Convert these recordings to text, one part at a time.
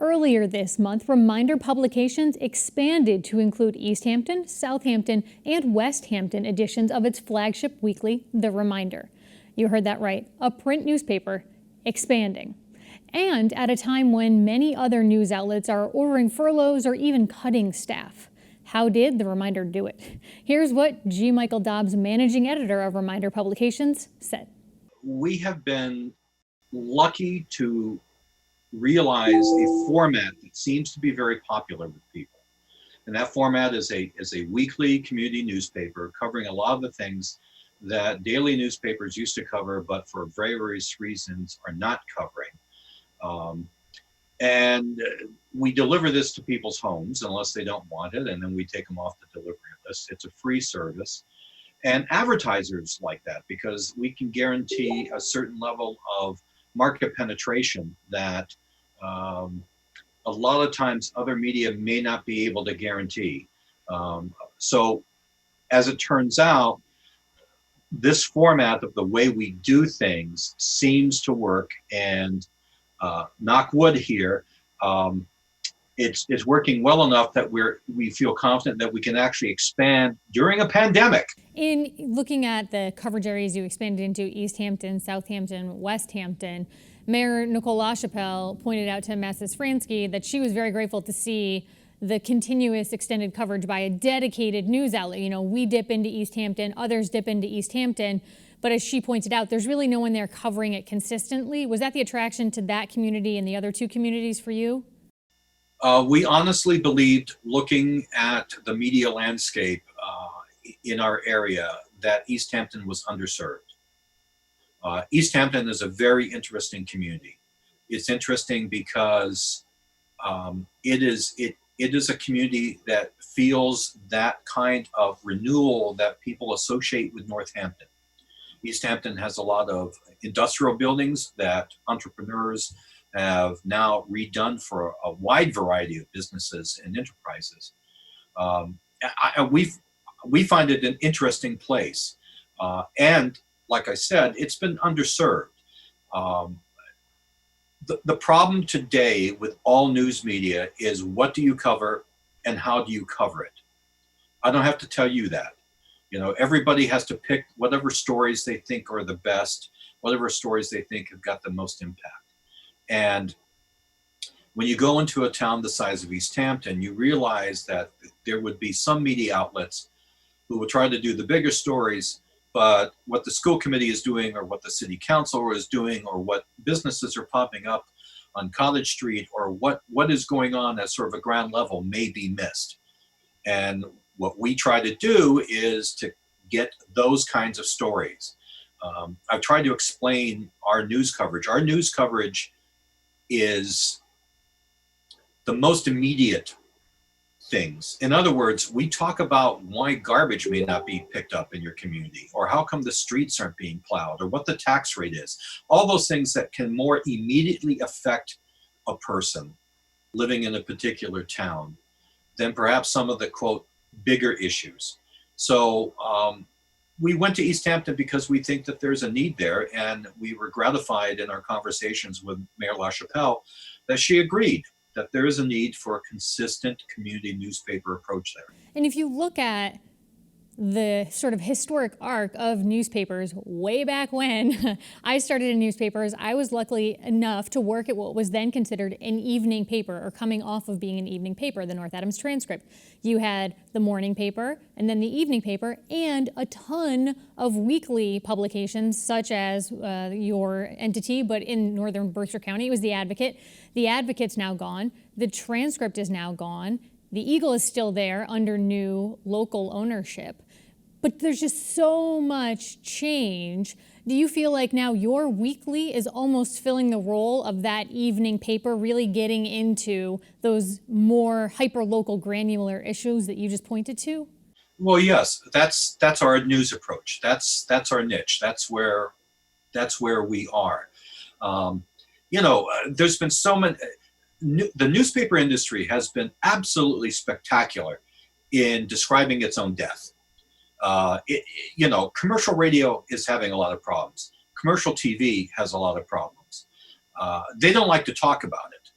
Earlier this month, Reminder Publications expanded to include Easthampton, Southampton, and Westhampton editions of its flagship weekly, The Reminder. You heard that right, a print newspaper expanding. And at a time when many other news outlets are ordering furloughs or even cutting staff. How did The Reminder do it? Here's what G. Michael Dobbs, managing editor of Reminder Publications, said. We have been lucky to realize a format that seems to be very popular with people. And that format is a weekly community newspaper covering a lot of the things that daily newspapers used to cover, but for various reasons are not covering. And we deliver this to people's homes unless they don't want it, and then we take them off the delivery list. It's a free service. And advertisers like that because we can guarantee a certain level of market penetration that a lot of times other media may not be able to guarantee. So as it turns out, this format of the way we do things seems to work, and knock wood here, it's working well enough that we feel confident that we can actually expand during a pandemic. In looking at the coverage areas you expanded into, Easthampton, Southampton, Westhampton, Mayor Nicole LaChapelle pointed out to Mrs. Fransky that she was very grateful to see the continuous extended coverage by a dedicated news outlet. You know, we dip into Easthampton, others dip into Easthampton, but as she pointed out, there's really no one there covering it consistently. Was that the attraction to that community and the other two communities for you? We honestly believed, looking at the media landscape in our area, that Easthampton was underserved. Easthampton is a very interesting community. It's interesting because it is a community that feels that kind of renewal that people associate with Northampton. Easthampton has a lot of industrial buildings that entrepreneurs have now redone for a wide variety of businesses and enterprises. We find it an interesting place. And like I said, it's been underserved. The problem today with all news media is what do you cover and how do you cover it? I don't have to tell you that. You know, everybody has to pick whatever stories they think are the best, whatever stories they think have got the most impact. And when you go into a town the size of Easthampton, you realize that there would be some media outlets who would try to do the bigger stories, but what the school committee is doing or what the city council is doing or what businesses are popping up on Cottage Street or what is going on at sort of a ground level may be missed. And what we try to do is to get those kinds of stories. I've tried to explain our news coverage. Our news coverage is the most immediate things. In other words, we talk about why garbage may not be picked up in your community, or how come the streets aren't being plowed, or what the tax rate is. All those things that can more immediately affect a person living in a particular town than perhaps some of the, quote, bigger issues. So we went to Easthampton because we think that there's a need there, and we were gratified in our conversations with Mayor LaChapelle that she agreed that there is a need for a consistent community newspaper approach there. And if you look at the sort of historic arc of newspapers way back when I started in newspapers, I was lucky enough to work at what was then considered an evening paper, or coming off of being an evening paper, the North Adams Transcript. You had the morning paper and then the evening paper and a ton of weekly publications such as your entity, but in northern Berkshire County, it was the Advocate. The Advocate's now gone. The Transcript is now gone. The Eagle is still there under new local ownership. But there's just so much change. Do you feel like now your weekly is almost filling the role of that evening paper, really getting into those more hyper-local granular issues that you just pointed to? Well, yes, that's our news approach. That's our niche. That's where we are. There's been so many. The newspaper industry has been absolutely spectacular in describing its own death. Commercial radio is having a lot of problems. Commercial TV has a lot of problems. They don't like to talk about it.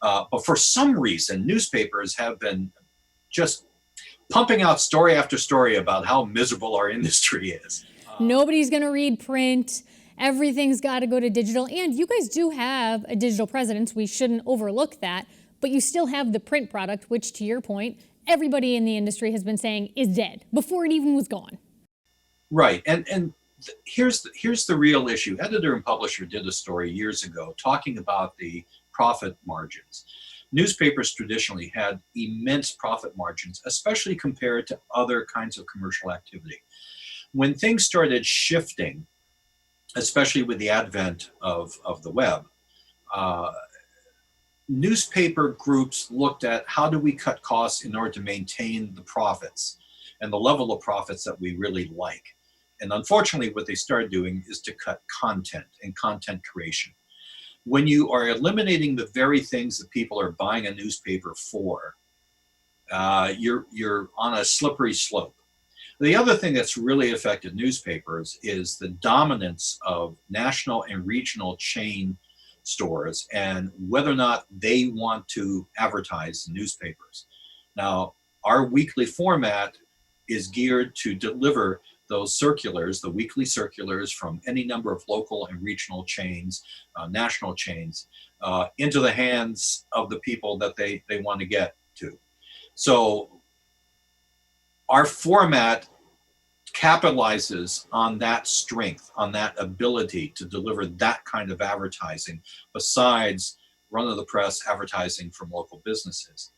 But for some reason, newspapers have been just pumping out story after story about how miserable our industry is. Nobody's going to read print. Everything's got to go to digital. And you guys do have a digital presence. We shouldn't overlook that. But you still have the print product, which, to your point, everybody in the industry has been saying is dead before it even was gone. Right. And here's the real issue. Editor and Publisher did a story years ago talking about the profit margins. Newspapers traditionally had immense profit margins, especially compared to other kinds of commercial activity. When things started shifting, especially with the advent of the web, newspaper groups looked at how do we cut costs in order to maintain the profits and the level of profits that we really like. And unfortunately, what they started doing is to cut content and content creation. When you are eliminating the very things that people are buying a newspaper for, you're on a slippery slope. The other thing that's really affected newspapers is the dominance of national and regional chain stores and whether or not they want to advertise newspapers. Now, our weekly format is geared to deliver those circulars, the weekly circulars from any number of local and regional chains, national chains, into the hands of the people that they want to get to. So our format capitalizes on that strength, on that ability to deliver that kind of advertising, besides run-of-the-press advertising from local businesses.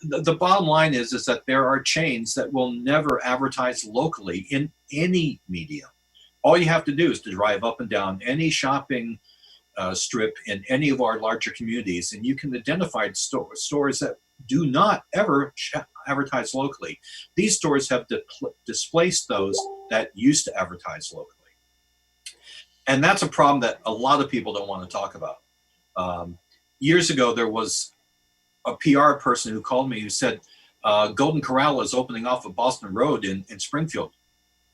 The bottom line is that there are chains that will never advertise locally in any medium. All you have to do is to drive up and down any shopping strip in any of our larger communities, and you can identify stores that do not ever advertise locally. These stores have displaced those that used to advertise locally. And that's a problem that a lot of people don't want to talk about. Years ago, there was a PR person who called me who said, Golden Corral is opening off of Boston Road in Springfield.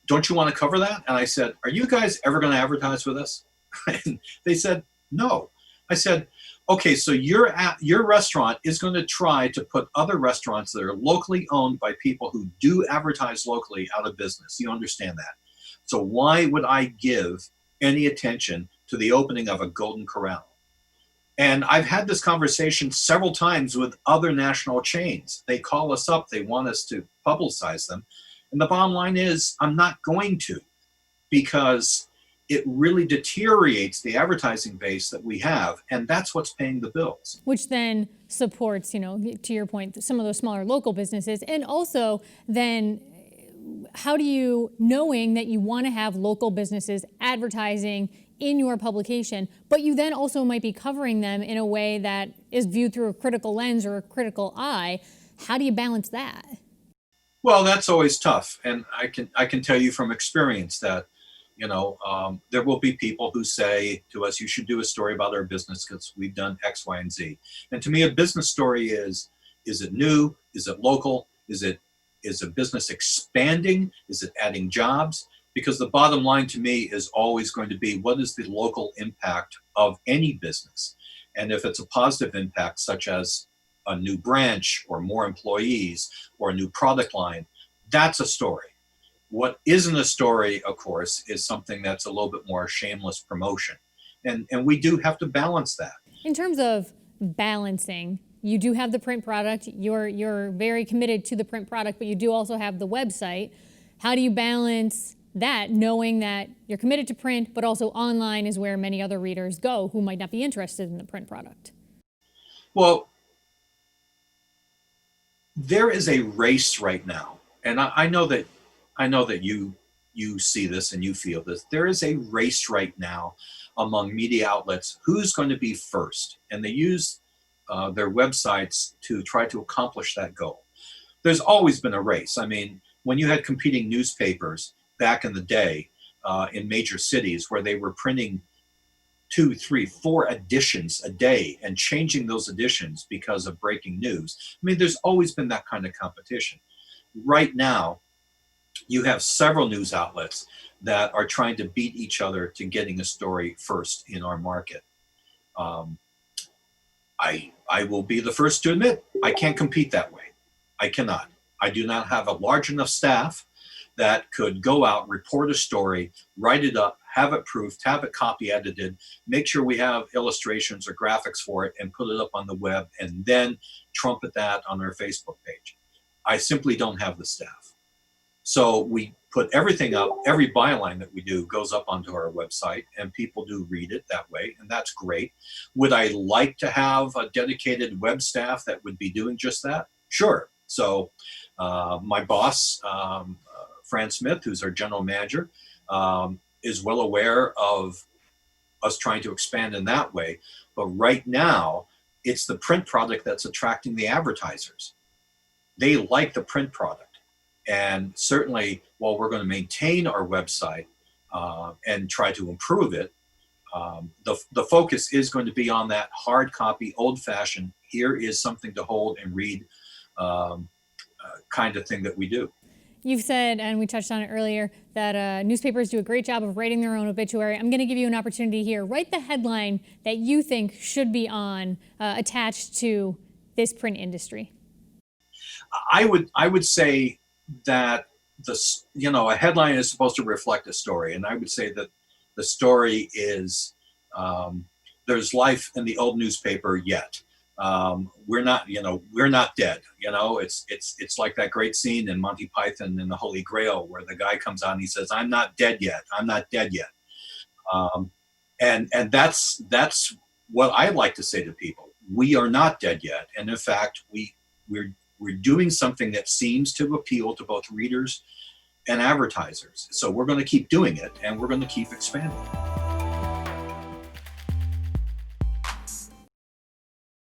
Don't you want to cover that? And I said, are you guys ever going to advertise with us? And they said, no. I said, okay, so your restaurant is going to try to put other restaurants that are locally owned by people who do advertise locally out of business. You understand that. So why would I give any attention to the opening of a Golden Corral? And I've had this conversation several times with other national chains. They call us up, they want us to publicize them. And the bottom line is, I'm not going to, because it really deteriorates the advertising base that we have, and that's what's paying the bills. Which then supports, to your point, some of those smaller local businesses. And also then, how do you, knowing that you want to have local businesses advertising in your publication, but you then also might be covering them in a way that is viewed through a critical lens or a critical eye, how do you balance that? Well, that's always tough. And I can tell you from experience that, there will be people who say to us, you should do a story about our business because we've done X, Y, and Z. And to me, a business story is it new? Is it local? Is a business expanding? Is it adding jobs? Because the bottom line to me is always going to be, what is the local impact of any business? And if it's a positive impact, such as a new branch or more employees or a new product line, that's a story. What isn't a story, of course, is something that's a little bit more shameless promotion. And we do have to balance that. In terms of balancing, you do have the print product, you're very committed to the print product, but you do also have the website. How do you balance that, knowing that you're committed to print, but also online is where many other readers go who might not be interested in the print product? Well, there is a race right now, and I know that you see this and you feel this. There is a race right now among media outlets who's going to be first, and they use their websites to try to accomplish that goal. There's always been a race. I mean, when you had competing newspapers back in the day in major cities where they were printing 2, 3, 4 editions a day and changing those editions because of breaking news. I mean, there's always been that kind of competition. Right now, you have several news outlets that are trying to beat each other to getting a story first in our market. I I will be the first to admit I can't compete that way. I cannot. I do not have a large enough staff that could go out, report a story, write it up, have it proofed, have it copy edited, make sure we have illustrations or graphics for it, and put it up on the web, and then trumpet that on our Facebook page. I simply don't have the staff. So we put everything up. Every byline that we do goes up onto our website, and people do read it that way, and that's great. Would I like to have a dedicated web staff that would be doing just that? Sure. So my boss, Fran Smith, who's our general manager, is well aware of us trying to expand in that way. But right now, it's the print product that's attracting the advertisers. They like the print product. And certainly, while we're going to maintain our website and try to improve it, the focus is going to be on that hard copy, old-fashioned, here is something to hold and read kind of thing that we do. You've said, and we touched on it earlier, that newspapers do a great job of writing their own obituary. I'm going to give you an opportunity here. Write the headline that you think should be on attached to this print industry. I would say that a headline is supposed to reflect a story, and I would say that the story is there's life in the old newspaper yet. We're not dead. It's like that great scene in Monty Python and the Holy Grail where the guy comes out and he says, "I'm not dead yet. I'm not dead yet." And that's what I like to say to people. We are not dead yet, and in fact, we're doing something that seems to appeal to both readers and advertisers. So we're going to keep doing it, and we're going to keep expanding.